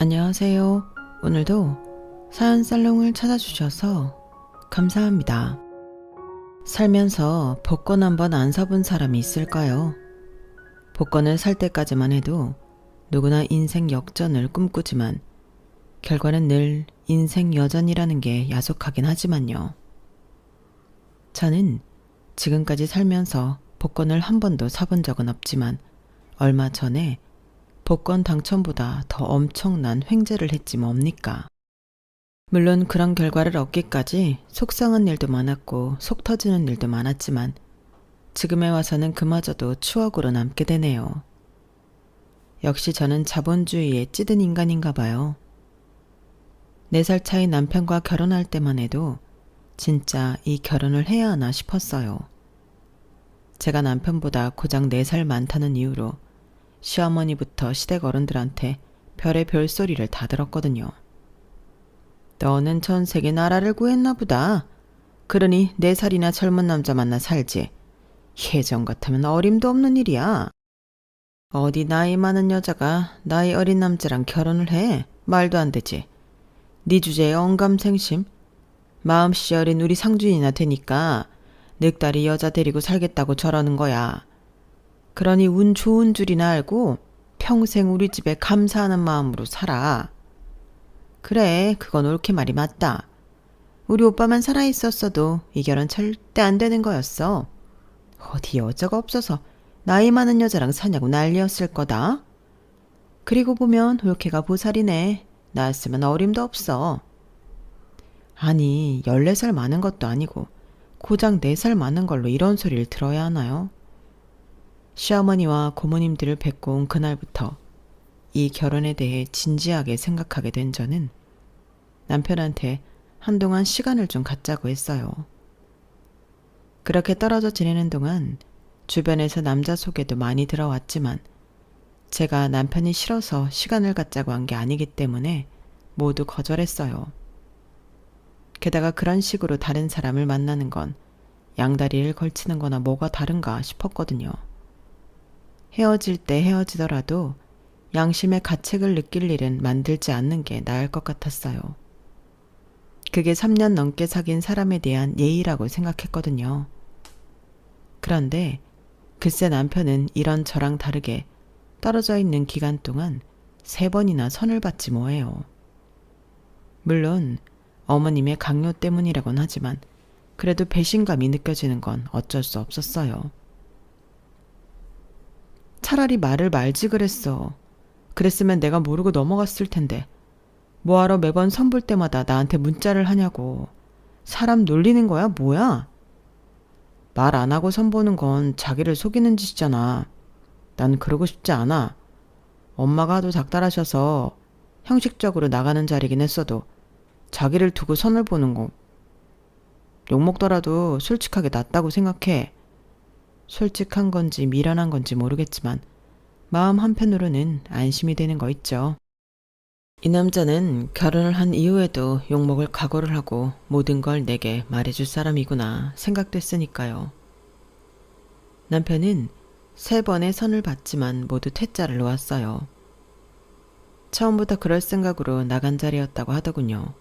안녕하세요. 오늘도 사연 살롱을 찾아주셔서 감사합니다. 살면서 복권 한번 안 사본 사람이 있을까요? 복권을 살 때까지만 해도 누구나 인생 역전을 꿈꾸지만 결과는 늘 인생 여전이라는 게 야속하긴 하지만요. 저는 지금까지 살면서 복권을 한 번도 사본 적은 없지만 얼마 전에 복권 당첨보다 더 엄청난 횡재를 했지 뭡니까? 물론 그런 결과를 얻기까지 속상한 일도 많았고 속 터지는 일도 많았지만 지금에 와서는 그마저도 추억으로 남게 되네요. 역시 저는 자본주의에 찌든 인간인가 봐요. 4살 차이 남편과 결혼할 때만 해도 진짜 이 결혼을 해야 하나 싶었어요. 제가 남편보다 고작 4살 많다는 이유로 시어머니부터 시댁 어른들한테 별의 별소리를 다 들었거든요. 너는 전 세계 나라를 구했나 보다. 그러니 4살이나 젊은 남자 만나 살지. 예전 같으면 어림도 없는 일이야. 어디 나이 많은 여자가 나이 어린 남자랑 결혼을 해? 말도 안 되지. 네 주제에 언감생심? 마음씨 어린 우리 상주인이나 되니까 늑다리 여자 데리고 살겠다고 저러는 거야. 그러니 운 좋은 줄이나 알고 평생 우리 집에 감사하는 마음으로 살아. 그래, 그건 옳게 말이 맞다. 우리 오빠만 살아있었어도 이 결혼 절대 안 되는 거였어. 어디 여자가 없어서 나이 많은 여자랑 사냐고 난리였을 거다. 그리고 보면 올케가 보살이네. 나였으면 어림도 없어. 아니, 14살 많은 것도 아니고 고작 4살 많은 걸로 이런 소리를 들어야 하나요? 시어머니와 고모님들을 뵙고 온 그날부터 이 결혼에 대해 진지하게 생각하게 된 저는 남편한테 한동안 시간을 좀 갖자고 했어요. 그렇게 떨어져 지내는 동안 주변에서 남자 소개도 많이 들어왔지만 제가 남편이 싫어서 시간을 갖자고 한 게 아니기 때문에 모두 거절했어요. 게다가 그런 식으로 다른 사람을 만나는 건 양다리를 걸치는 거나 뭐가 다른가 싶었거든요. 헤어질 때 헤어지더라도 양심의 가책을 느낄 일은 만들지 않는 게 나을 것 같았어요. 그게 3년 넘게 사귄 사람에 대한 예의라고 생각했거든요. 그런데 글쎄 남편은 이런 저랑 다르게 떨어져 있는 기간 동안 3번이나 선을 봤지 뭐예요. 물론 어머님의 강요 때문이라곤 하지만 그래도 배신감이 느껴지는 건 어쩔 수 없었어요. 차라리 말을 말지 그랬어. 그랬으면 내가 모르고 넘어갔을 텐데 뭐하러 매번 선볼 때마다 나한테 문자를 하냐고. 사람 놀리는 거야 뭐야? 말 안 하고 선보는 건 자기를 속이는 짓이잖아. 난 그러고 싶지 않아. 엄마가 하도 닥달하셔서 형식적으로 나가는 자리긴 했어도 자기를 두고 선을 보는 거 욕먹더라도 솔직하게 낫다고 생각해. 솔직한 건지 미련한 건지 모르겠지만 마음 한편으로는 안심이 되는 거 있죠. 이 남자는 결혼을 한 이후에도 욕먹을 각오를 하고 모든 걸 내게 말해줄 사람이구나 생각됐으니까요. 남편은 3번의 선을 봤지만 모두 퇴짜를 놓았어요. 처음부터 그럴 생각으로 나간 자리였다고 하더군요.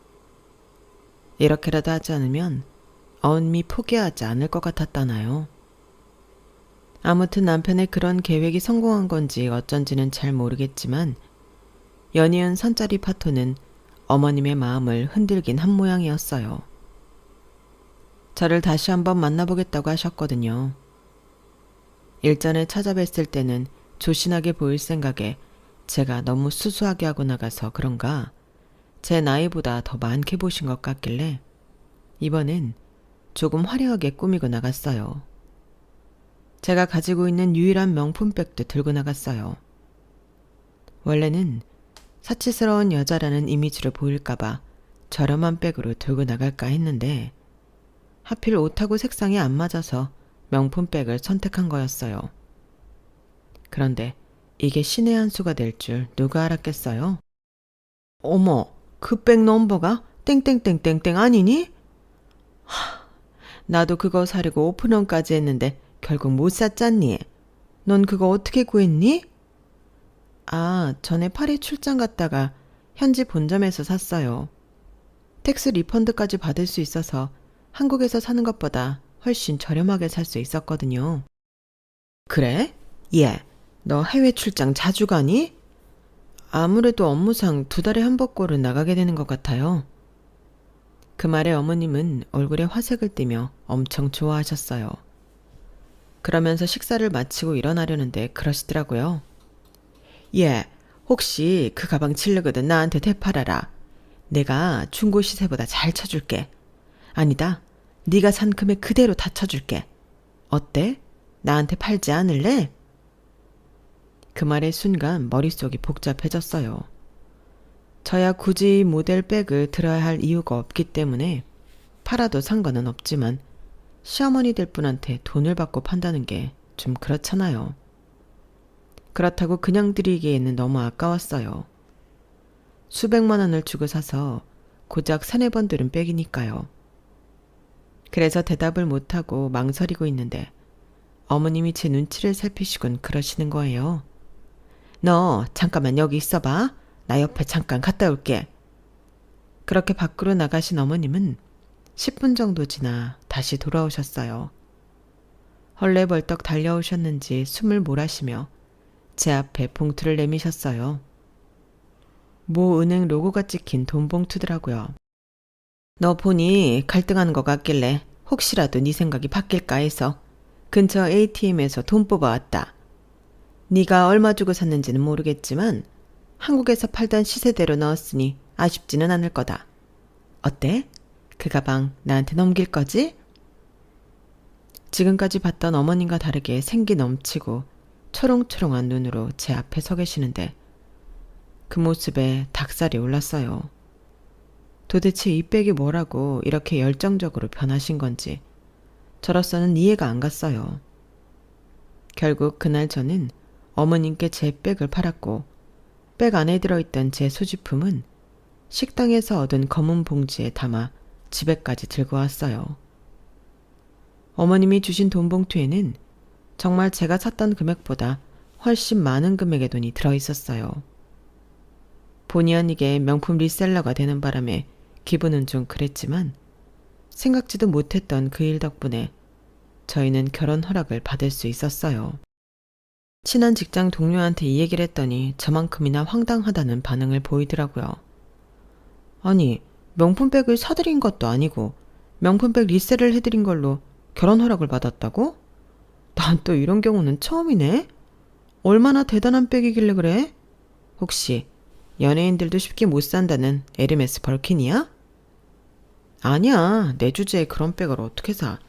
이렇게라도 하지 않으면 언미 포기하지 않을 것 같았다나요. 아무튼 남편의 그런 계획이 성공한 건지 어쩐지는 잘 모르겠지만 연이은 선짜리 파토는 어머님의 마음을 흔들긴 한 모양이었어요. 저를 다시 한번 만나보겠다고 하셨거든요. 일전에 찾아뵀을 때는 조신하게 보일 생각에 제가 너무 수수하게 하고 나가서 그런가 제 나이보다 더 많게 보신 것 같길래 이번엔 조금 화려하게 꾸미고 나갔어요. 제가 가지고 있는 유일한 명품백도 들고 나갔어요. 원래는 사치스러운 여자라는 이미지를 보일까봐 저렴한 백으로 들고 나갈까 했는데 하필 옷하고 색상이 안 맞아서 명품백을 선택한 거였어요. 그런데 이게 신의 한 수가 될 줄 누가 알았겠어요? 어머, 그 백 넘버가 땡땡땡땡땡 아니니? 나도 그거 사려고 오픈런까지 했는데 결국 못 샀잖니. 넌 그거 어떻게 구했니? 아, 전에 파리 출장 갔다가 현지 본점에서 샀어요. 텍스 리펀드까지 받을 수 있어서 한국에서 사는 것보다 훨씬 저렴하게 살 수 있었거든요. 그래? 예. 너 해외 출장 자주 가니? 아무래도 업무상 2달에 한 번꼴은 나가게 되는 것 같아요. 그 말에 어머님은 얼굴에 화색을 띠며 엄청 좋아하셨어요. 그러면서 식사를 마치고 일어나려는데 그러시더라고요. 예, 혹시 그 가방 칠르거든 나한테 되팔아라. 내가 중고 시세보다 잘 쳐줄게. 아니다, 네가 산 금액 그대로 다 쳐줄게. 어때? 나한테 팔지 않을래? 그 말의 순간 머릿속이 복잡해졌어요. 저야 굳이 모델 백을 들어야 할 이유가 없기 때문에 팔아도 상관은 없지만 시어머니들 분한테 돈을 받고 판다는 게 좀 그렇잖아요. 그렇다고 그냥 드리기에는 너무 아까웠어요. 수백만 원을 주고 사서 고작 3-4번 들은 백이니까요. 그래서 대답을 못하고 망설이고 있는데 어머님이 제 눈치를 살피시곤 그러시는 거예요. 너 잠깐만 여기 있어봐. 나 옆에 잠깐 갔다 올게. 그렇게 밖으로 나가신 어머님은 10분 정도 지나 다시 돌아오셨어요. 헐레벌떡 달려오셨는지 숨을 몰아쉬며 제 앞에 봉투를 내미셨어요. 모 은행 로고가 찍힌 돈 봉투더라고요. 너 보니 갈등하는 것 같길래 혹시라도 네 생각이 바뀔까 해서 근처 ATM에서 돈 뽑아왔다. 네가 얼마 주고 샀는지는 모르겠지만 한국에서 팔던 시세대로 넣었으니 아쉽지는 않을 거다. 어때? 그 가방 나한테 넘길 거지? 지금까지 봤던 어머님과 다르게 생기 넘치고 초롱초롱한 눈으로 제 앞에 서 계시는데 그 모습에 닭살이 올랐어요. 도대체 이 백이 뭐라고 이렇게 열정적으로 변하신 건지 저로서는 이해가 안 갔어요. 결국 그날 저는 어머님께 제 백을 팔았고 백 안에 들어있던 제 소지품은 식당에서 얻은 검은 봉지에 담아 집에까지 들고 왔어요. 어머님이 주신 돈 봉투에는 정말 제가 샀던 금액보다 훨씬 많은 금액의 돈이 들어있었어요. 본의 아니게 명품 리셀러가 되는 바람에 기분은 좀 그랬지만 생각지도 못했던 그 일 덕분에 저희는 결혼 허락을 받을 수 있었어요. 친한 직장 동료한테 이 얘기를 했더니 저만큼이나 황당하다는 반응을 보이더라고요. 아니, 명품백을 사드린 것도 아니고 명품백 리셀을 해드린 걸로 결혼 허락을 받았다고? 난 또 이런 경우는 처음이네? 얼마나 대단한 백이길래 그래? 혹시 연예인들도 쉽게 못 산다는 에르메스 벌킨이야? 아니야, 내 주제에 그런 백을 어떻게 사?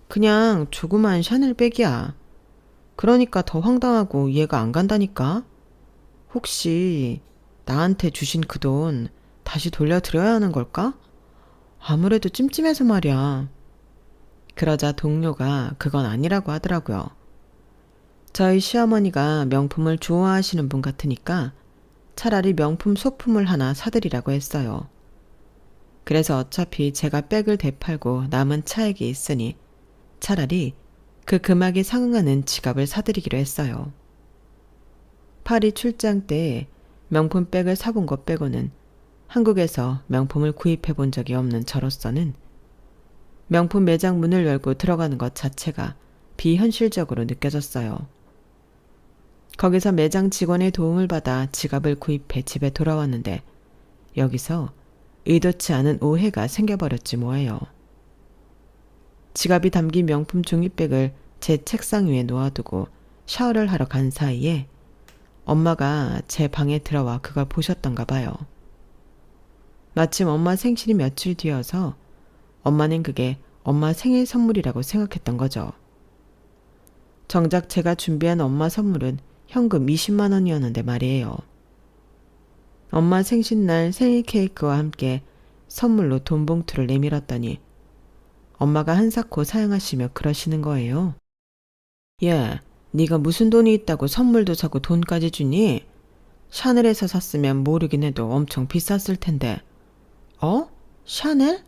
그냥 조그만 샤넬 백이야. 그러니까 더 황당하고 이해가 안 간다니까? 혹시 나한테 주신 그 돈 다시 돌려드려야 하는 걸까? 아무래도 찜찜해서 말이야. 그러자 동료가 그건 아니라고 하더라고요. 저희 시어머니가 명품을 좋아하시는 분 같으니까 차라리 명품 소품을 하나 사드리라고 했어요. 그래서 어차피 제가 백을 되팔고 남은 차액이 있으니 차라리 그 금액에 상응하는 지갑을 사드리기로 했어요. 파리 출장 때 명품 백을 사본 것 빼고는 한국에서 명품을 구입해 본 적이 없는 저로서는 명품 매장 문을 열고 들어가는 것 자체가 비현실적으로 느껴졌어요. 거기서 매장 직원의 도움을 받아 지갑을 구입해 집에 돌아왔는데 여기서 의도치 않은 오해가 생겨버렸지 뭐예요. 지갑이 담긴 명품 종이백을 제 책상 위에 놓아두고 샤워를 하러 간 사이에 엄마가 제 방에 들어와 그걸 보셨던가 봐요. 마침 엄마 생신이 며칠 뒤여서 엄마는 그게 엄마 생일 선물이라고 생각했던 거죠. 정작 제가 준비한 엄마 선물은 현금 20만 원이었는데 말이에요. 엄마 생신날 생일 케이크와 함께 선물로 돈 봉투를 내밀었더니 엄마가 한사코 사양하시며 그러시는 거예요. 야, 네가 무슨 돈이 있다고 선물도 사고 돈까지 주니? 샤넬에서 샀으면 모르긴 해도 엄청 비쌌을 텐데. 어? 샤넬?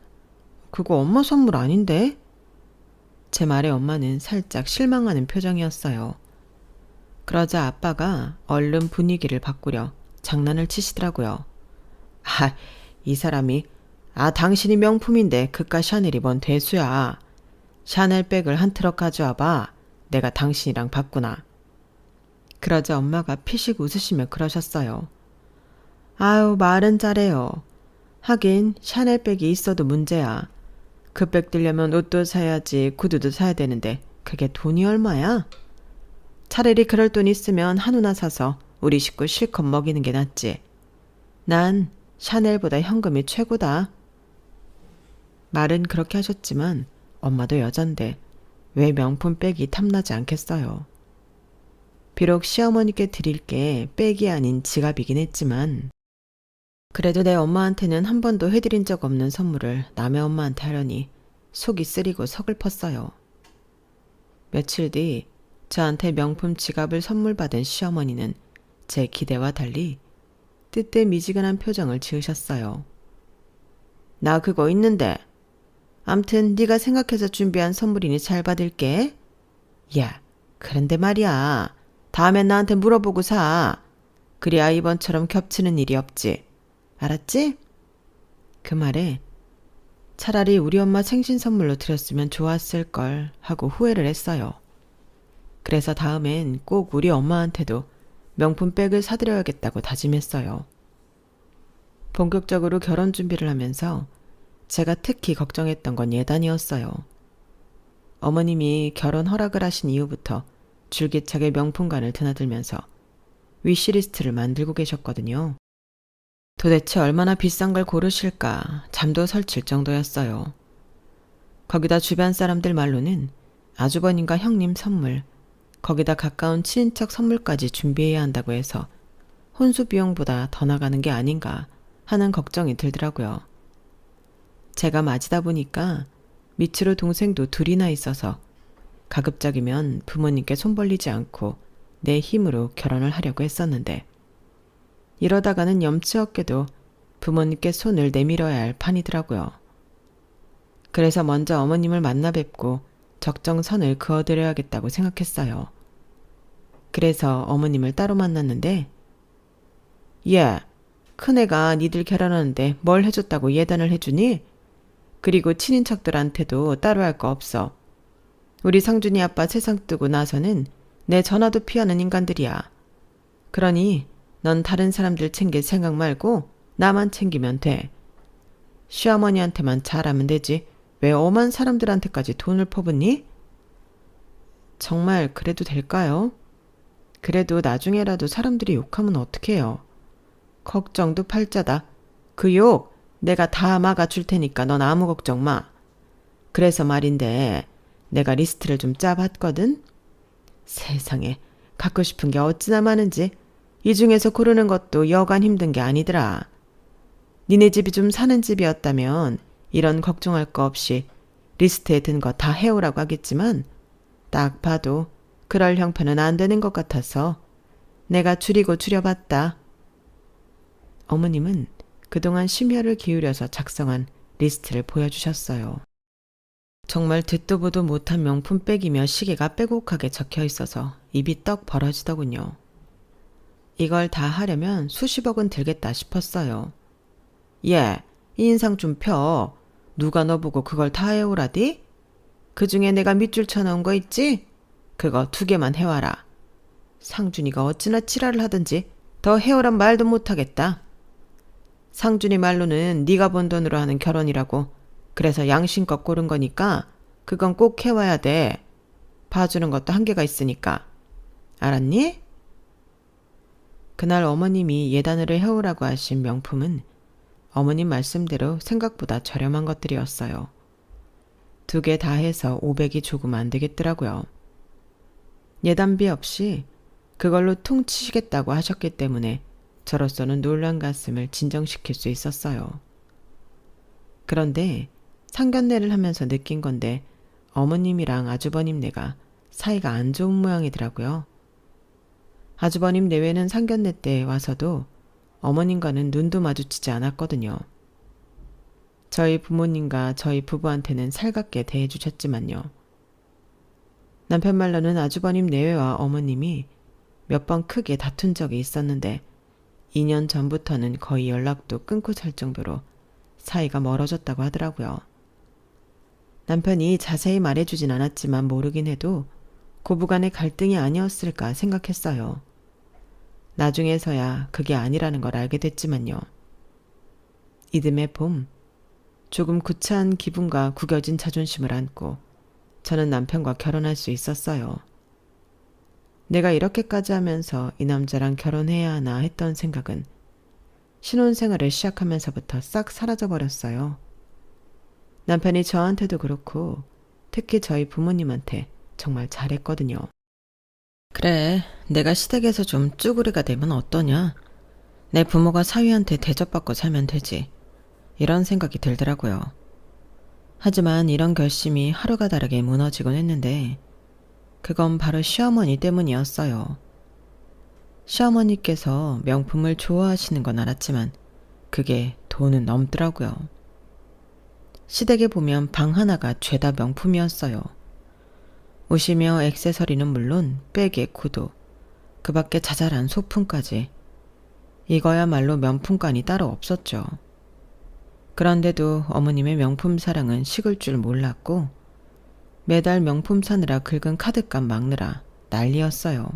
그거 엄마 선물 아닌데? 제 말에 엄마는 살짝 실망하는 표정이었어요. 그러자 아빠가 얼른 분위기를 바꾸려 장난을 치시더라고요. 이 사람이 당신이 명품인데 그깟 샤넬이 뭔 대수야. 샤넬백을 한 트럭 가져와봐. 내가 당신이랑 바꾸나. 그러자 엄마가 피식 웃으시며 그러셨어요. 아유, 말은 잘해요. 하긴 샤넬백이 있어도 문제야. 그 백 들려면 옷도 사야지 구두도 사야 되는데 그게 돈이 얼마야? 차라리 그럴 돈 있으면 한우나 사서 우리 식구 실컷 먹이는 게 낫지. 난 샤넬보다 현금이 최고다. 말은 그렇게 하셨지만 엄마도 여잔데 왜 명품 백이 탐나지 않겠어요. 비록 시어머니께 드릴 게 백이 아닌 지갑이긴 했지만 그래도 내 엄마한테는 한 번도 해드린 적 없는 선물을 남의 엄마한테 하려니 속이 쓰리고 서글펐어요. 며칠 뒤 저한테 명품 지갑을 선물 받은 시어머니는 제 기대와 달리 뜨뜻미지근한 표정을 지으셨어요. 나 그거 있는데. 암튼 네가 생각해서 준비한 선물이니 잘 받을게. 야, 그런데 말이야. 다음엔 나한테 물어보고 사. 그래야 이번처럼 겹치는 일이 없지. 알았지? 그 말에 차라리 우리 엄마 생신 선물로 드렸으면 좋았을걸 하고 후회를 했어요. 그래서 다음엔 꼭 우리 엄마한테도 명품 백을 사드려야겠다고 다짐했어요. 본격적으로 결혼 준비를 하면서 제가 특히 걱정했던 건 예단이었어요. 어머님이 결혼 허락을 하신 이후부터 줄기차게 명품관을 드나들면서 위시리스트를 만들고 계셨거든요. 도대체 얼마나 비싼 걸 고르실까 잠도 설칠 정도였어요. 거기다 주변 사람들 말로는 아주버님과 형님 선물, 거기다 가까운 친인척 선물까지 준비해야 한다고 해서 혼수 비용보다 더 나가는 게 아닌가 하는 걱정이 들더라고요. 제가 맞이다 보니까 밑으로 동생도 둘이나 있어서 가급적이면 부모님께 손 벌리지 않고 내 힘으로 결혼을 하려고 했었는데 이러다가는 염치 없게도 부모님께 손을 내밀어야 할 판이더라고요. 그래서 먼저 어머님을 만나 뵙고 적정선을 그어드려야겠다고 생각했어요. 그래서 어머님을 따로 만났는데 예, 큰애가 니들 결혼하는데 뭘 해줬다고 예단을 해주니? 그리고 친인척들한테도 따로 할 거 없어. 우리 상준이 아빠 세상 뜨고 나서는 내 전화도 피하는 인간들이야. 그러니 넌 다른 사람들 챙길 생각 말고 나만 챙기면 돼. 시어머니한테만 잘하면 되지. 왜 엄한 사람들한테까지 돈을 퍼붓니? 정말 그래도 될까요? 그래도 나중에라도 사람들이 욕하면 어떡해요. 걱정도 팔자다. 그 욕 내가 다 막아줄 테니까 넌 아무 걱정 마. 그래서 말인데 내가 리스트를 좀 짜봤거든. 세상에 갖고 싶은 게 어찌나 많은지 이 중에서 고르는 것도 여간 힘든 게 아니더라. 니네 집이 좀 사는 집이었다면 이런 걱정할 거 없이 리스트에 든 거 다 해오라고 하겠지만 딱 봐도 그럴 형편은 안 되는 것 같아서 내가 줄여봤다. 어머님은 그동안 심혈을 기울여서 작성한 리스트를 보여주셨어요. 정말 듣도 보도 못한 명품백이며 시계가 빼곡하게 적혀 있어서 입이 떡 벌어지더군요. 이걸 다 하려면 수십억은 들겠다 싶었어요. 예, 인상 좀 펴. 누가 너 보고 그걸 다 해오라디? 그중에 내가 밑줄 쳐놓은 거 있지? 그거 2개만 해와라. 상준이가 어찌나 지랄을 하든지 더 해오란 말도 못하겠다. 상준이 말로는 네가 번 돈으로 하는 결혼이라고. 그래서 양심껏 고른 거니까 그건 꼭 해와야 돼. 봐주는 것도 한계가 있으니까. 알았니? 그날 어머님이 예단으로 해오라고 하신 명품은 어머님 말씀대로 생각보다 저렴한 것들이었어요. 2개 다 해서 500이 조금 안 되겠더라고요. 예단비 없이 그걸로 퉁치시겠다고 하셨기 때문에 저로서는 놀란 가슴을 진정시킬 수 있었어요. 그런데 상견례를 하면서 느낀 건데 어머님이랑 아주버님네가 사이가 안 좋은 모양이더라고요. 아주버님 내외는 상견례 때 와서도 어머님과는 눈도 마주치지 않았거든요. 저희 부모님과 저희 부부한테는 살갑게 대해주셨지만요. 남편 말로는 아주버님 내외와 어머님이 몇 번 크게 다툰 적이 있었는데 2년 전부터는 거의 연락도 끊고 살 정도로 사이가 멀어졌다고 하더라고요. 남편이 자세히 말해주진 않았지만 모르긴 해도 고부간의 갈등이 아니었을까 생각했어요. 나중에서야 그게 아니라는 걸 알게 됐지만요. 이듬해 봄, 조금 구차한 기분과 구겨진 자존심을 안고 저는 남편과 결혼할 수 있었어요. 내가 이렇게까지 하면서 이 남자랑 결혼해야 하나 했던 생각은 신혼생활을 시작하면서부터 싹 사라져버렸어요. 남편이 저한테도 그렇고 특히 저희 부모님한테 정말 잘했거든요. 그래, 내가 시댁에서 좀 쭈구리가 되면 어떠냐? 내 부모가 사위한테 대접받고 살면 되지. 이런 생각이 들더라고요. 하지만 이런 결심이 하루가 다르게 무너지곤 했는데 그건 바로 시어머니 때문이었어요. 시어머니께서 명품을 좋아하시는 건 알았지만 그게 돈은 넘더라고요. 시댁에 보면 방 하나가 죄다 명품이었어요. 옷이며 액세서리는 물론 백에 구두, 그 밖에 자잘한 소품까지. 이거야말로 명품관이 따로 없었죠. 그런데도 어머님의 명품 사랑은 식을 줄 몰랐고 매달 명품 사느라 긁은 카드값 막느라 난리였어요.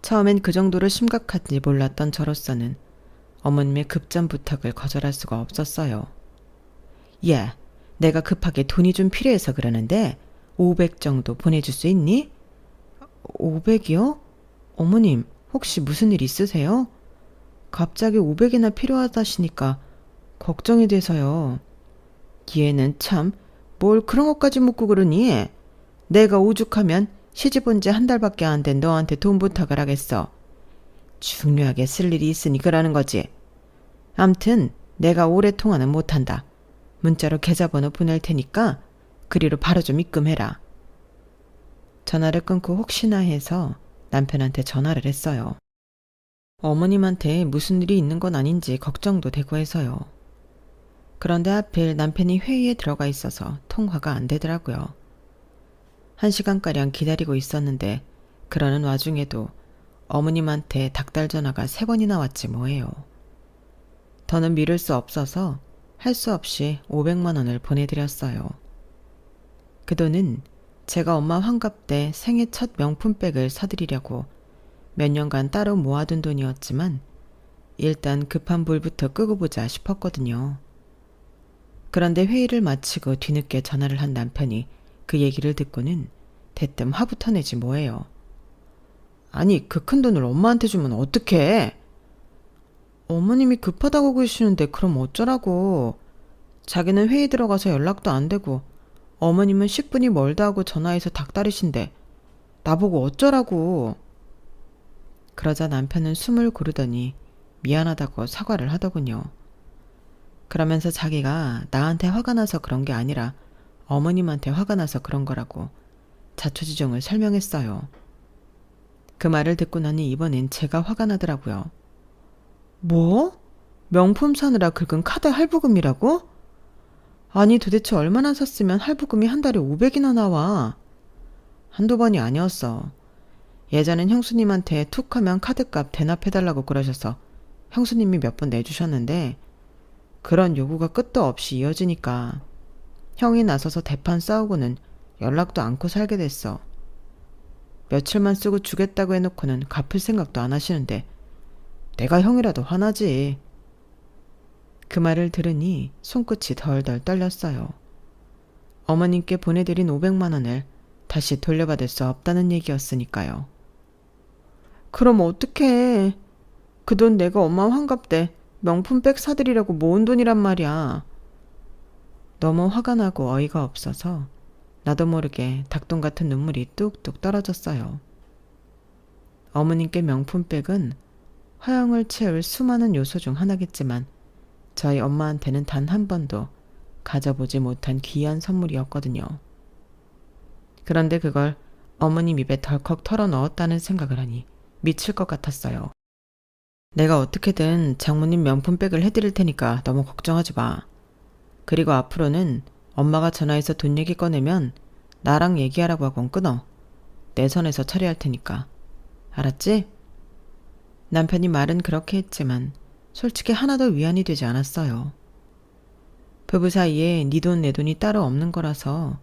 처음엔 그 정도로 심각한지 몰랐던 저로서는 어머님의 급전 부탁을 거절할 수가 없었어요. 야, 내가 급하게 돈이 좀 필요해서 그러는데 500 정도 보내줄 수 있니? 500이요? 어머님, 혹시 무슨 일 있으세요? 갑자기 500이나 필요하다시니까 걱정이 돼서요. 얘는 참 뭘 그런 것까지 묻고 그러니? 내가 오죽하면 시집 온 지 한 달밖에 안 된 너한테 돈 부탁을 하겠어. 중요하게 쓸 일이 있으니 그러는 거지. 암튼 내가 오래 통화는 못한다. 문자로 계좌번호 보낼 테니까 그리로 바로 좀 입금해라. 전화를 끊고 혹시나 해서 남편한테 전화를 했어요. 어머님한테 무슨 일이 있는 건 아닌지 걱정도 되고 해서요. 그런데 하필 남편이 회의에 들어가 있어서 통화가 안 되더라고요. 1시간가량 기다리고 있었는데 그러는 와중에도 어머님한테 닭달 전화가 3번이나 왔지 뭐예요. 더는 미룰 수 없어서 할 수 없이 500만 원을 보내드렸어요. 그 돈은 제가 엄마 환갑 때 생애 첫 명품백을 사드리려고 몇 년간 따로 모아둔 돈이었지만 일단 급한 불부터 끄고 보자 싶었거든요. 그런데 회의를 마치고 뒤늦게 전화를 한 남편이 그 얘기를 듣고는 대뜸 화부터 내지 뭐예요. 아니, 그 큰 돈을 엄마한테 주면 어떡해? 어머님이 급하다고 그러시는데 그럼 어쩌라고. 자기는 회의 들어가서 연락도 안 되고 어머님은 10분이 멀다 하고 전화해서 닭다리신데 나보고 어쩌라고. 그러자 남편은 숨을 고르더니 미안하다고 사과를 하더군요. 그러면서 자기가 나한테 화가 나서 그런 게 아니라 어머님한테 화가 나서 그런 거라고 자초지종을 설명했어요. 그 말을 듣고 나니 이번엔 제가 화가 나더라고요. 뭐? 명품 사느라 긁은 카드 할부금이라고? 아니 도대체 얼마나 샀으면 할부금이 한 달에 500이나 나와. 한두 번이 아니었어. 예전엔 형수님한테 툭 하면 카드값 대납해달라고 그러셔서 형수님이 몇 번 내주셨는데 그런 요구가 끝도 없이 이어지니까 형이 나서서 대판 싸우고는 연락도 않고 살게 됐어. 며칠만 쓰고 주겠다고 해놓고는 갚을 생각도 안 하시는데 내가 형이라도 화나지. 그 말을 들으니 손끝이 덜덜 떨렸어요. 어머님께 보내드린 500만 원을 다시 돌려받을 수 없다는 얘기였으니까요. 그럼 어떡해. 그 돈 내가 엄마 환갑 때 명품백 사드리려고 모은 돈이란 말이야. 너무 화가 나고 어이가 없어서 나도 모르게 닭똥 같은 눈물이 뚝뚝 떨어졌어요. 어머님께 명품백은 허영을 채울 수많은 요소 중 하나겠지만 저희 엄마한테는 단 한 번도 가져보지 못한 귀한 선물이었거든요. 그런데 그걸 어머님 입에 덜컥 털어 넣었다는 생각을 하니 미칠 것 같았어요. 내가 어떻게든 장모님 명품백을 해드릴 테니까 너무 걱정하지 마. 그리고 앞으로는 엄마가 전화해서 돈 얘기 꺼내면 나랑 얘기하라고 하곤 끊어. 내 선에서 처리할 테니까. 알았지? 남편이 말은 그렇게 했지만 솔직히 하나도 위안이 되지 않았어요. 부부 사이에 네 돈 내 돈이 따로 없는 거라서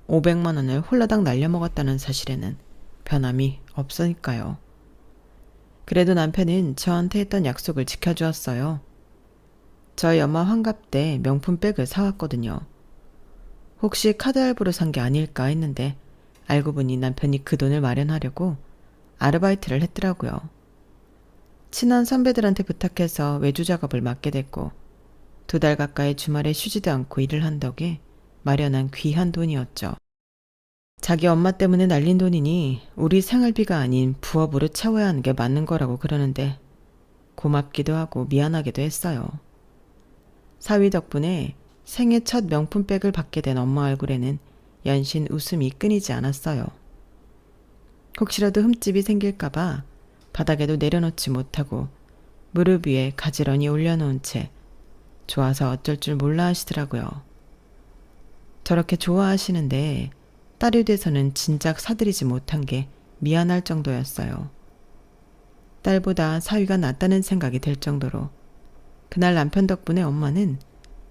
500만 원을 홀라당 날려먹었다는 사실에는 변함이 없으니까요. 그래도 남편은 저한테 했던 약속을 지켜주었어요. 저희 엄마 환갑 때 명품백을 사왔거든요. 혹시 카드 할부로 산 게 아닐까 했는데 알고 보니 남편이 그 돈을 마련하려고 아르바이트를 했더라고요. 친한 선배들한테 부탁해서 외주 작업을 맡게 됐고 2달 가까이 주말에 쉬지도 않고 일을 한 덕에 마련한 귀한 돈이었죠. 자기 엄마 때문에 날린 돈이니 우리 생활비가 아닌 부업으로 채워야 하는 게 맞는 거라고 그러는데 고맙기도 하고 미안하기도 했어요. 사위 덕분에 생애 첫 명품백을 받게 된 엄마 얼굴에는 연신 웃음이 끊이지 않았어요. 혹시라도 흠집이 생길까봐 바닥에도 내려놓지 못하고 무릎 위에 가지런히 올려놓은 채 좋아서 어쩔 줄 몰라 하시더라고요. 저렇게 좋아하시는데 딸이 돼서는 진작 사드리지 못한 게 미안할 정도였어요. 딸보다 사위가 낫다는 생각이 들 정도로 그날 남편 덕분에 엄마는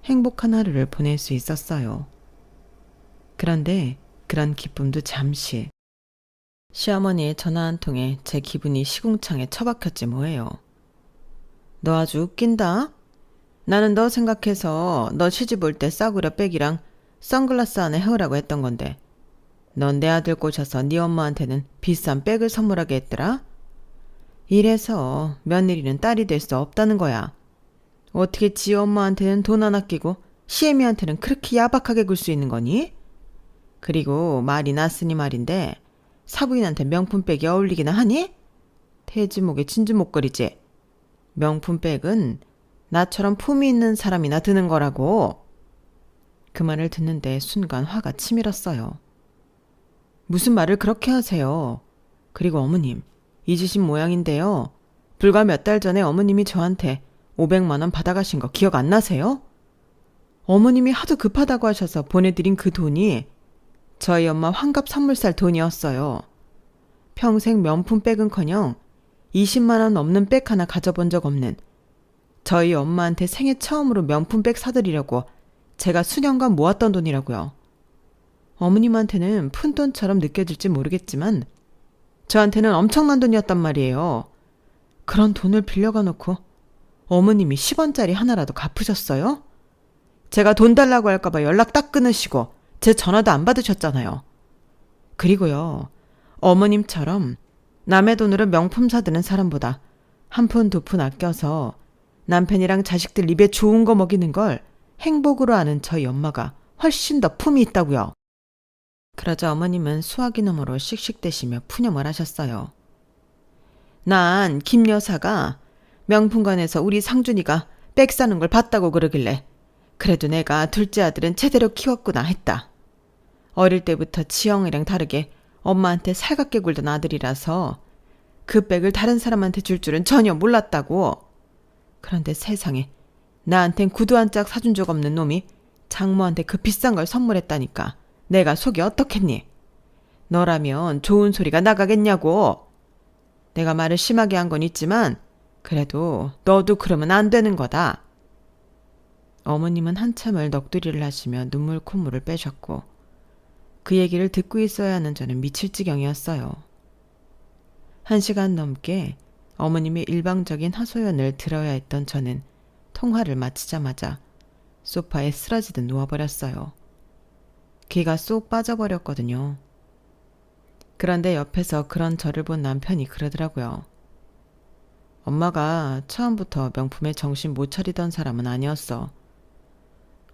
행복한 하루를 보낼 수 있었어요. 그런데 그런 기쁨도 잠시. 시어머니의 전화 한 통에 제 기분이 시궁창에 처박혔지 뭐예요. 너 아주 웃긴다. 나는 너 생각해서 너 시집 올 때 싸구려 백이랑 선글라스 하나 해오라고 했던 건데 넌 내 아들 꼬셔서 네 엄마한테는 비싼 백을 선물하게 했더라. 이래서 며느리는 딸이 될 수 없다는 거야. 어떻게 지 엄마한테는 돈 안 아끼고 시애미한테는 그렇게 야박하게 굴 수 있는 거니? 그리고 말이 났으니 말인데 사부인한테 명품백이 어울리기나 하니? 태지목에 진주목걸이지. 명품백은 나처럼 품이 있는 사람이나 드는 거라고. 그 말을 듣는데 순간 화가 치밀었어요. 무슨 말을 그렇게 하세요. 그리고 어머님, 잊으신 모양인데요. 불과 몇 달 전에 어머님이 저한테 500만 원 받아가신 거 기억 안 나세요? 어머님이 하도 급하다고 하셔서 보내드린 그 돈이 저희 엄마 환갑 선물 살 돈이었어요. 평생 명품백은커녕 20만 원 넘는 백 하나 가져본 적 없는 저희 엄마한테 생애 처음으로 명품백 사드리려고 제가 수년간 모았던 돈이라고요. 어머님한테는 푼돈처럼 느껴질지 모르겠지만 저한테는 엄청난 돈이었단 말이에요. 그런 돈을 빌려가 놓고 어머님이 10원짜리 하나라도 갚으셨어요? 제가 돈 달라고 할까봐 연락 딱 끊으시고 제 전화도 안 받으셨잖아요. 그리고요, 어머님처럼 남의 돈으로 명품 사드는 사람보다 한 푼 두 푼 아껴서 남편이랑 자식들 입에 좋은 거 먹이는 걸 행복으로 아는 저희 엄마가 훨씬 더 품이 있다고요. 그러자 어머님은 수화기 너머로 씩씩대시며 푸념을 하셨어요. 난 김 여사가 명품관에서 우리 상준이가 백 사는 걸 봤다고 그러길래 그래도 내가 둘째 아들은 제대로 키웠구나 했다. 어릴 때부터 지영이랑 다르게 엄마한테 살갑게 굴던 아들이라서 그 백을 다른 사람한테 줄 줄은 전혀 몰랐다고. 그런데 세상에 나한텐 구두 한 짝 사준 적 없는 놈이 장모한테 그 비싼 걸 선물했다니까 내가 속이 어떻겠니? 너라면 좋은 소리가 나가겠냐고. 내가 말을 심하게 한 건 있지만 그래도 너도 그러면 안 되는 거다. 어머님은 한참을 넋두리를 하시며 눈물 콧물을 빼셨고 그 얘기를 듣고 있어야 하는 저는 미칠 지경이었어요. 1시간 넘게 어머님의 일방적인 하소연을 들어야 했던 저는 통화를 마치자마자 소파에 쓰러지듯 누워버렸어요. 기가 쏙 빠져버렸거든요. 그런데 옆에서 그런 저를 본 남편이 그러더라고요. 엄마가 처음부터 명품에 정신 못 차리던 사람은 아니었어.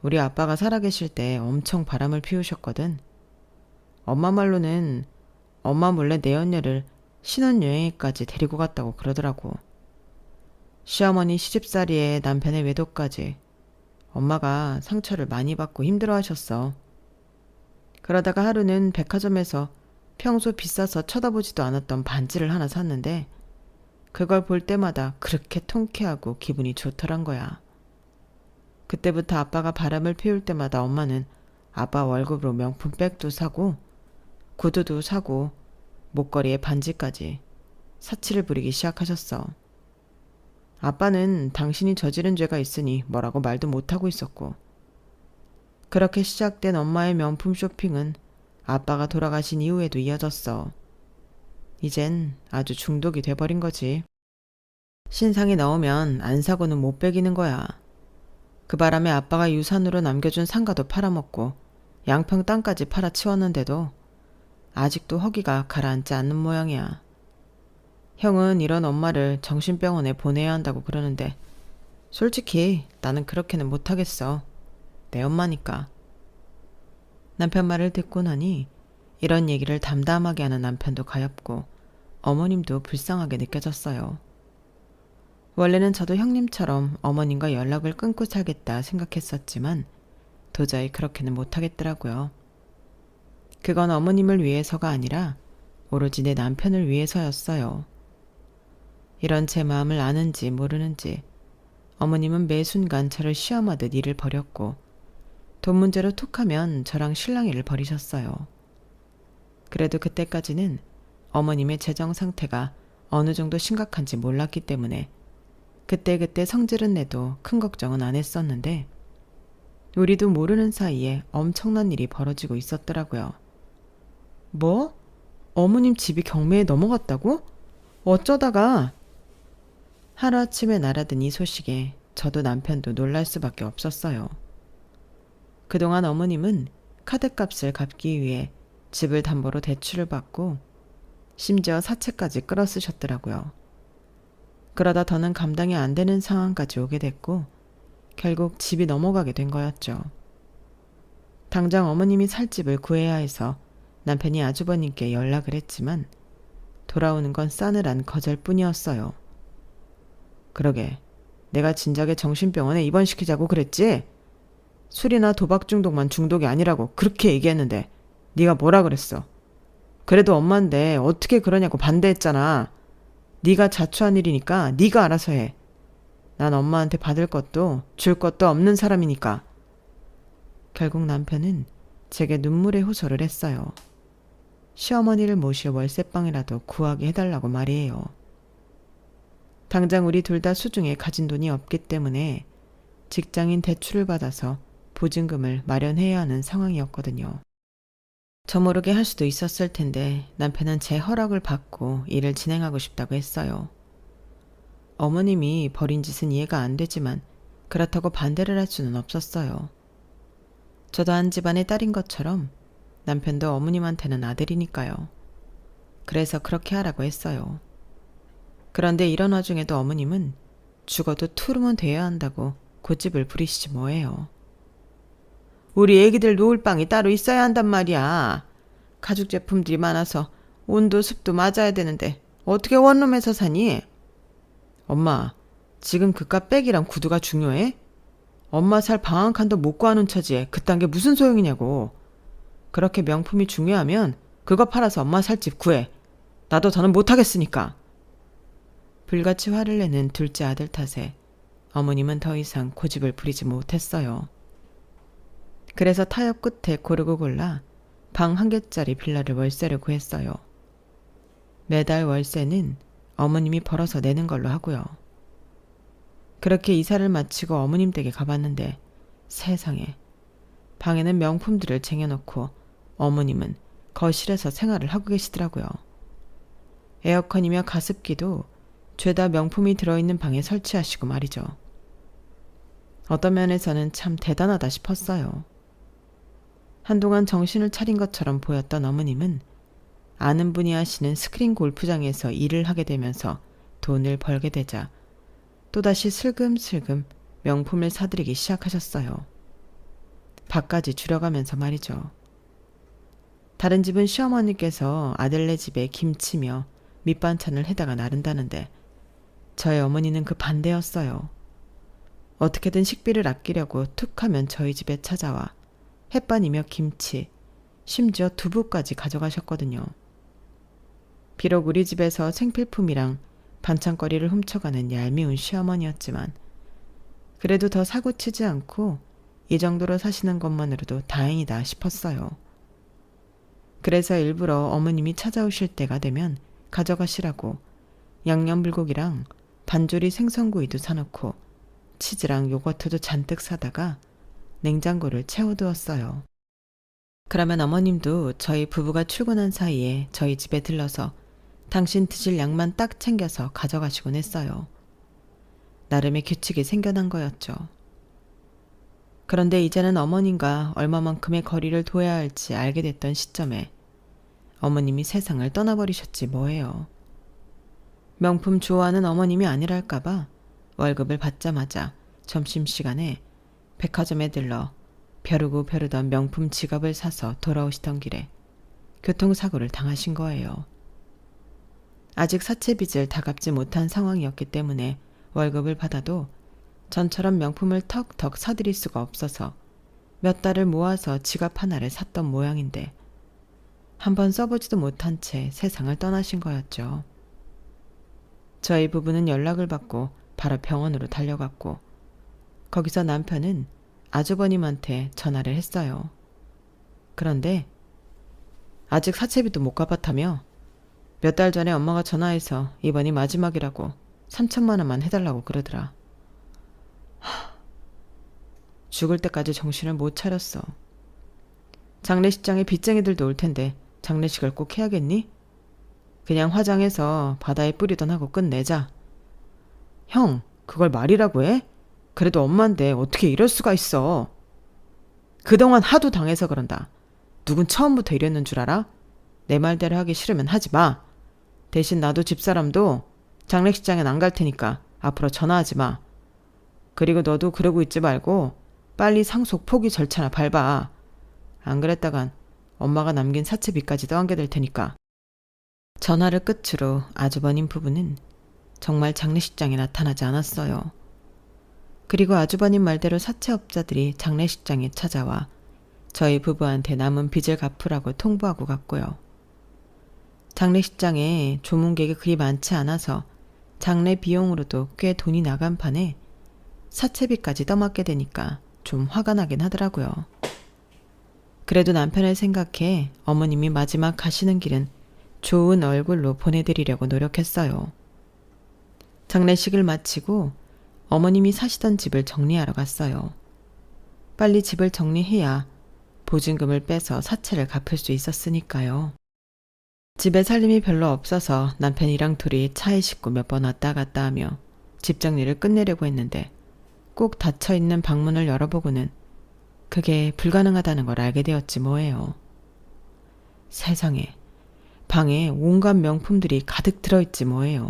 우리 아빠가 살아계실 때 엄청 바람을 피우셨거든. 엄마 말로는 엄마 몰래 내 언니를 신혼여행까지 데리고 갔다고 그러더라고. 시어머니 시집살이에 남편의 외도까지 엄마가 상처를 많이 받고 힘들어하셨어. 그러다가 하루는 백화점에서 평소 비싸서 쳐다보지도 않았던 반지를 하나 샀는데 그걸 볼 때마다 그렇게 통쾌하고 기분이 좋더란 거야. 그때부터 아빠가 바람을 피울 때마다 엄마는 아빠 월급으로 명품 백도 사고 구두도 사고 목걸이에 반지까지 사치를 부리기 시작하셨어. 아빠는 당신이 저지른 죄가 있으니 뭐라고 말도 못하고 있었고. 그렇게 시작된 엄마의 명품 쇼핑은 아빠가 돌아가신 이후에도 이어졌어. 이젠 아주 중독이 돼버린 거지. 신상이 나오면 안 사고는 못 배기는 거야. 그 바람에 아빠가 유산으로 남겨준 상가도 팔아먹고 양평 땅까지 팔아치웠는데도 아직도 허기가 가라앉지 않는 모양이야. 형은 이런 엄마를 정신병원에 보내야 한다고 그러는데 솔직히 나는 그렇게는 못하겠어. 내 엄마니까. 남편 말을 듣고 나니 이런 얘기를 담담하게 하는 남편도 가엾고 어머님도 불쌍하게 느껴졌어요. 원래는 저도 형님처럼 어머님과 연락을 끊고 살겠다 생각했었지만 도저히 그렇게는 못하겠더라고요. 그건 어머님을 위해서가 아니라 오로지 내 남편을 위해서였어요. 이런 제 마음을 아는지 모르는지 어머님은 매 순간 저를 시험하듯 일을 벌였고 돈 문제로 툭하면 저랑 실랑이를 벌이셨어요. 그래도 그때까지는 어머님의 재정 상태가 어느 정도 심각한지 몰랐기 때문에 그때그때 성질은 내도 큰 걱정은 안 했었는데 우리도 모르는 사이에 엄청난 일이 벌어지고 있었더라고요. 뭐? 어머님 집이 경매에 넘어갔다고? 어쩌다가? 하루아침에 날아든 이 소식에 저도 남편도 놀랄 수밖에 없었어요. 그동안 어머님은 카드값을 갚기 위해 집을 담보로 대출을 받고 심지어 사채까지 끌어 쓰셨더라고요. 그러다 더는 감당이 안 되는 상황까지 오게 됐고 결국 집이 넘어가게 된 거였죠. 당장 어머님이 살 집을 구해야 해서 남편이 아주버님께 연락을 했지만 돌아오는 건 싸늘한 거절뿐이었어요. 그러게 내가 진작에 정신병원에 입원시키자고 그랬지? 술이나 도박 중독만 중독이 아니라고 그렇게 얘기했는데 네가 뭐라 그랬어? 그래도 엄마인데 어떻게 그러냐고 반대했잖아. 네가 자초한 일이니까 네가 알아서 해. 난 엄마한테 받을 것도 줄 것도 없는 사람이니까. 결국 남편은 제게 눈물의 호소를 했어요. 시어머니를 모실 월세방이라도 구하게 해달라고 말이에요. 당장 우리 둘 다 수중에 가진 돈이 없기 때문에 직장인 대출을 받아서 보증금을 마련해야 하는 상황이었거든요. 저 모르게 할 수도 있었을 텐데 남편은 제 허락을 받고 일을 진행하고 싶다고 했어요. 어머님이 벌인 짓은 이해가 안 되지만 그렇다고 반대를 할 수는 없었어요. 저도 한 집안의 딸인 것처럼 남편도 어머님한테는 아들이니까요. 그래서 그렇게 하라고 했어요. 그런데 이런 와중에도 어머님은 죽어도 투르면 돼야 한다고 고집을 부리시지 뭐예요. 우리 애기들 놓을 방이 따로 있어야 한단 말이야. 가죽 제품들이 많아서 온도 습도 맞아야 되는데 어떻게 원룸에서 사니? 엄마, 지금 그깟 백이랑 구두가 중요해? 엄마 살 방 한 칸도 못 구하는 처지에 그딴 게 무슨 소용이냐고. 그렇게 명품이 중요하면 그거 팔아서 엄마 살 집 구해. 나도 더는 못하겠으니까. 불같이 화를 내는 둘째 아들 탓에 어머님은 더 이상 고집을 부리지 못했어요. 그래서 타협 끝에 고르고 골라 방 한 개짜리 빌라를 월세를 구했어요. 매달 월세는 어머님이 벌어서 내는 걸로 하고요. 그렇게 이사를 마치고 어머님 댁에 가봤는데 세상에 방에는 명품들을 쟁여놓고 어머님은 거실에서 생활을 하고 계시더라고요. 에어컨이며 가습기도 죄다 명품이 들어있는 방에 설치하시고 말이죠. 어떤 면에서는 참 대단하다 싶었어요. 한동안 정신을 차린 것처럼 보였던 어머님은 아는 분이 하시는 스크린 골프장에서 일을 하게 되면서 돈을 벌게 되자 또다시 슬금슬금 명품을 사들이기 시작하셨어요. 밥까지 줄여가면서 말이죠. 다른 집은 시어머니께서 아들네 집에 김치며 밑반찬을 해다가 나른다는데 저희 어머니는 그 반대였어요. 어떻게든 식비를 아끼려고 툭하면 저희 집에 찾아와 햇반이며 김치, 심지어 두부까지 가져가셨거든요. 비록 우리 집에서 생필품이랑 반찬거리를 훔쳐가는 얄미운 시어머니였지만 그래도 더 사고치지 않고 이 정도로 사시는 것만으로도 다행이다 싶었어요. 그래서 일부러 어머님이 찾아오실 때가 되면 가져가시라고 양념불고기랑 반조리 생선구이도 사놓고 치즈랑 요거트도 잔뜩 사다가 냉장고를 채워두었어요. 그러면 어머님도 저희 부부가 출근한 사이에 저희 집에 들러서 당신 드실 양만 딱 챙겨서 가져가시곤 했어요. 나름의 규칙이 생겨난 거였죠. 그런데 이제는 어머님과 얼마만큼의 거리를 둬야 할지 알게 됐던 시점에 어머님이 세상을 떠나버리셨지 뭐예요. 명품 좋아하는 어머님이 아니랄까봐 월급을 받자마자 점심시간에 백화점에 들러 벼르고 벼르던 명품 지갑을 사서 돌아오시던 길에 교통사고를 당하신 거예요. 아직 사채빚을 다 갚지 못한 상황이었기 때문에 월급을 받아도 전처럼 명품을 턱턱 사드릴 수가 없어서 몇 달을 모아서 지갑 하나를 샀던 모양인데 한번 써보지도 못한 채 세상을 떠나신 거였죠. 저희 부부는 연락을 받고 바로 병원으로 달려갔고 거기서 남편은 아주버님한테 전화를 했어요. 그런데 아직 사채비도 못 갚았다며 몇 달 전에 엄마가 전화해서 이번이 마지막이라고 3천만 원만 해달라고 그러더라. 죽을 때까지 정신을 못 차렸어. 장례식장에 빚쟁이들도 올 텐데 장례식을 꼭 해야겠니? 그냥 화장해서 바다에 뿌리던 하고 끝내자. 형, 그걸 말이라고 해? 그래도 엄마인데 어떻게 이럴 수가 있어. 그동안 하도 당해서 그런다. 누군 처음부터 이랬는 줄 알아? 내 말대로 하기 싫으면 하지 마. 대신 나도 집사람도 장례식장엔 안 갈 테니까 앞으로 전화하지 마. 그리고 너도 그러고 있지 말고 빨리 상속 포기 절차나 밟아. 안 그랬다간 엄마가 남긴 사채비까지도 안게 될 테니까. 전화를 끝으로 아주버님 부부는 정말 장례식장에 나타나지 않았어요. 그리고 아주버님 말대로 사채업자들이 장례식장에 찾아와 저희 부부한테 남은 빚을 갚으라고 통보하고 갔고요. 장례식장에 조문객이 그리 많지 않아서 장례 비용으로도 꽤 돈이 나간 판에 사채비까지 떠맡게 되니까 좀 화가 나긴 하더라고요. 그래도 남편을 생각해 어머님이 마지막 가시는 길은 좋은 얼굴로 보내드리려고 노력했어요. 장례식을 마치고 어머님이 사시던 집을 정리하러 갔어요. 빨리 집을 정리해야 보증금을 빼서 사채를 갚을 수 있었으니까요. 집에 살림이 별로 없어서 남편이랑 둘이 차에 싣고 몇 번 왔다 갔다 하며 집 정리를 끝내려고 했는데 꼭 닫혀있는 방문을 열어보고는 그게 불가능하다는 걸 알게 되었지 뭐예요. 세상에, 방에 온갖 명품들이 가득 들어있지 뭐예요.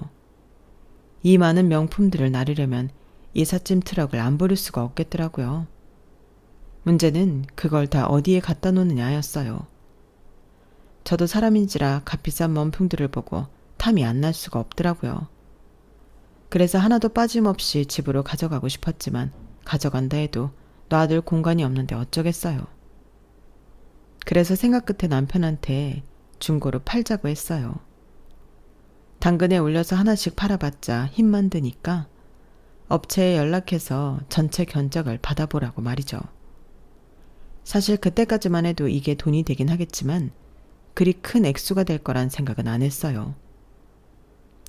이 많은 명품들을 나르려면 이삿짐 트럭을 안 부를 수가 없겠더라고요. 문제는 그걸 다 어디에 갖다 놓느냐였어요. 저도 사람인지라 값비싼 명품들을 보고 탐이 안 날 수가 없더라고요. 그래서 하나도 빠짐없이 집으로 가져가고 싶었지만 가져간다 해도 놔둘 공간이 없는데 어쩌겠어요. 그래서 생각 끝에 남편한테 중고로 팔자고 했어요. 당근에 올려서 하나씩 팔아봤자 힘만 드니까 업체에 연락해서 전체 견적을 받아보라고 말이죠. 사실 그때까지만 해도 이게 돈이 되긴 하겠지만 그리 큰 액수가 될 거란 생각은 안 했어요.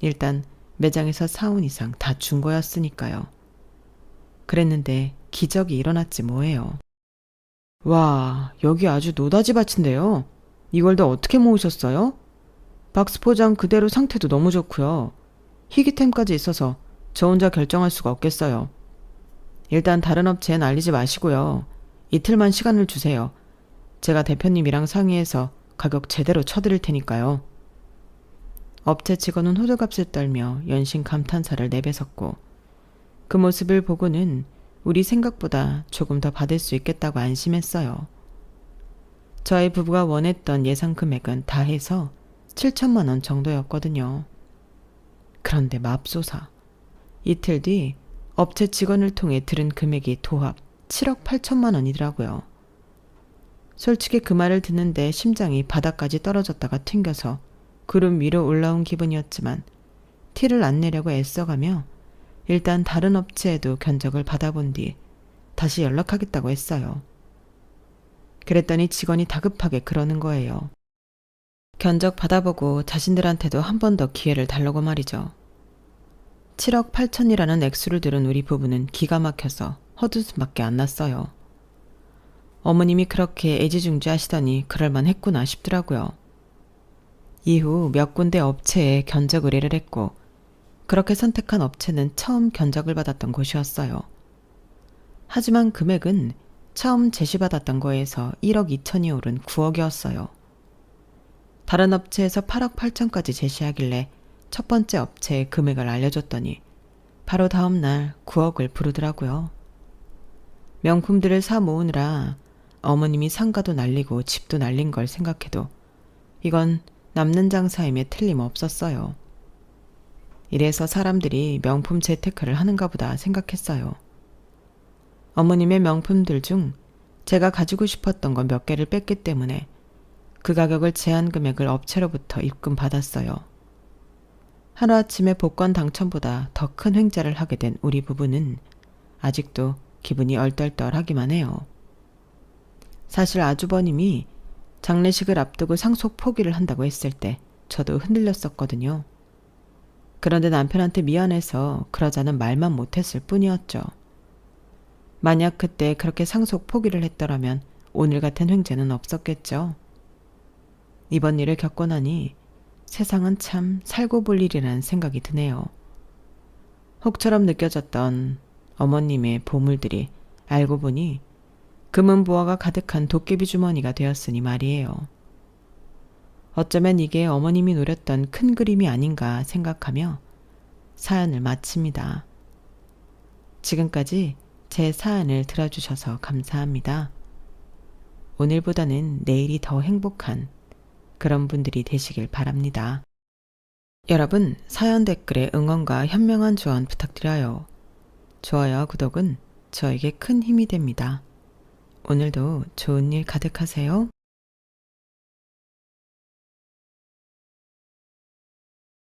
일단 매장에서 사온 이상 다 준 거였으니까요. 그랬는데 기적이 일어났지 뭐예요. 와, 여기 아주 노다지 밭인데요. 이걸 다 어떻게 모으셨어요? 박스 포장 그대로 상태도 너무 좋고요. 희귀템까지 있어서 저 혼자 결정할 수가 없겠어요. 일단 다른 업체엔 알리지 마시고요. 이틀만 시간을 주세요. 제가 대표님이랑 상의해서 가격 제대로 쳐드릴 테니까요. 업체 직원은 호들갑을 떨며 연신 감탄사를 내뱉었고 그 모습을 보고는 우리 생각보다 조금 더 받을 수 있겠다고 안심했어요. 저희 부부가 원했던 예상 금액은 다 해서 7천만 원 정도였거든요. 그런데 맙소사. 이틀 뒤 업체 직원을 통해 들은 금액이 도합 7억 8천만 원이더라고요. 솔직히 그 말을 듣는데 심장이 바닥까지 떨어졌다가 튕겨서 구름 위로 올라온 기분이었지만 티를 안 내려고 애써가며 일단 다른 업체에도 견적을 받아본 뒤 다시 연락하겠다고 했어요. 그랬더니 직원이 다급하게 그러는 거예요. 견적 받아보고 자신들한테도 한 번 더 기회를 달라고 말이죠. 7억 8천이라는 액수를 들은 우리 부부는 기가 막혀서 헛웃음밖에 안 났어요. 어머님이 그렇게 애지중지하시더니 그럴만 했구나 싶더라고요. 이후 몇 군데 업체에 견적 의뢰를 했고 그렇게 선택한 업체는 처음 견적을 받았던 곳이었어요. 하지만 금액은 처음 제시받았던 거에서 1억 2천이 오른 9억이었어요. 다른 업체에서 8억 8천까지 제시하길래 첫 번째 업체에 금액을 알려줬더니 바로 다음 날 9억을 부르더라고요. 명품들을 사 모으느라 어머님이 상가도 날리고 집도 날린 걸 생각해도 이건 남는 장사임에 틀림없었어요. 이래서 사람들이 명품 재테크를 하는가 보다 생각했어요. 어머님의 명품들 중 제가 가지고 싶었던 건 몇 개를 뺐기 때문에 그 가격을 제한 금액을 업체로부터 입금 받았어요. 하루아침에 복권 당첨보다 더 큰 횡재를 하게 된 우리 부부는 아직도 기분이 얼떨떨하기만 해요. 사실 아주버님이 장례식을 앞두고 상속 포기를 한다고 했을 때 저도 흔들렸었거든요. 그런데 남편한테 미안해서 그러자는 말만 못했을 뿐이었죠. 만약 그때 그렇게 상속 포기를 했더라면 오늘 같은 횡재는 없었겠죠. 이번 일을 겪고 나니 세상은 참 살고 볼 일이라는 생각이 드네요. 혹처럼 느껴졌던 어머님의 보물들이 알고 보니 금은보화가 가득한 도깨비 주머니가 되었으니 말이에요. 어쩌면 이게 어머님이 노렸던 큰 그림이 아닌가 생각하며 사연을 마칩니다. 지금까지 제 사연을 들어주셔서 감사합니다. 오늘보다는 내일이 더 행복한 그런 분들이 되시길 바랍니다. 여러분, 사연 댓글에 응원과 현명한 조언 부탁드려요. 좋아요와 구독은 저에게 큰 힘이 됩니다. 오늘도 좋은 일 가득하세요.